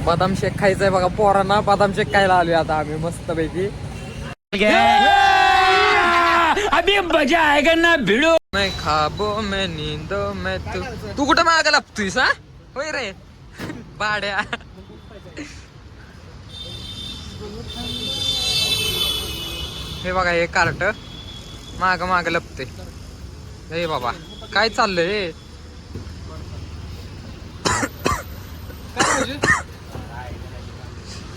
बदाम शेक खायचंय बघा पोरांना. बदाम शेक खायला आलोय आता आम्ही मस्त पैकी. अभी मजा आएगा ना भिड़ो. मैं खाबो मैं नींदो मैं तू कुठं मागा लागतोयस हा? होय रे बाड्या. हे बघा हे कार्ट माग माग लपते. हे बाबा काय चाललंय रे.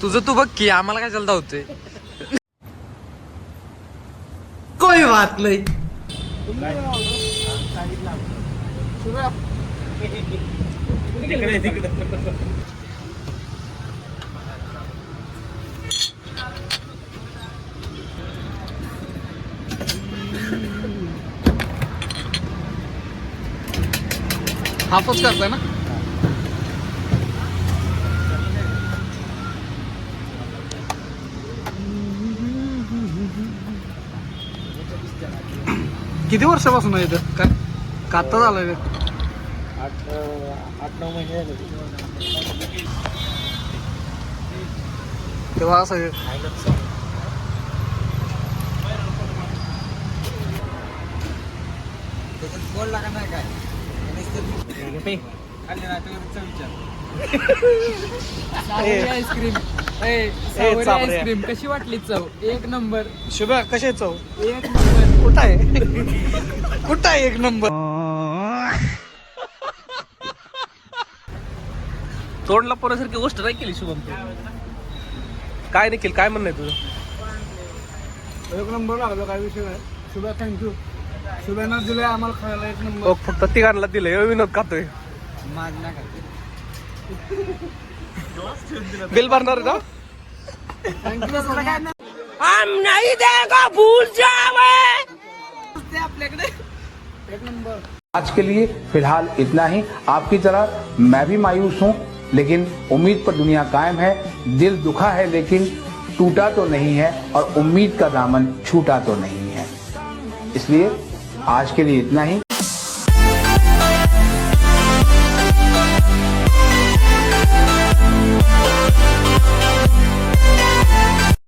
तुझं तू बघ की आम्हाला काय चालतं होतंय. कोई बात नाही. हाफच करताय ना. किती वर्षापासून आहे इथं काय काता झालंय. 8-9 महिने झाले. तेव्हा सगळं गोल लागत नाही काय आईस्क्रीम. आईस्क्रीम कशी वाटली चव. एक नंबर. शुभ्या कसे चव. एक नंबर. कुठं आहे कुठं आहे एक नंबर. तोंडला पोरासारखी गोष्ट नाही केली शुभम तू. काय नाही केलं. काय म्हणणं आहे तुझं. एक नंबर लागला काय विषय नाही. शुभ्या थँक्यू. शुभ्यानं दिलंय आम्हाला खायला एक नंबर. फक्त तिघांना दिलं विनोद खातोय. माझ नाही का बिल भरणार ना. हम नहीं देगा भूल जावे. आपल्याकडे एक नंबर. आज के लिए फिलहाल इतना ही. आपकी तरह मैं भी मायूस हूँ, लेकिन उम्मीद पर दुनिया कायम है. दिल दुखा है लेकिन टूटा तो नहीं है, और उम्मीद का दामन छूटा तो नहीं है. इसलिए आज के लिए इतना ही.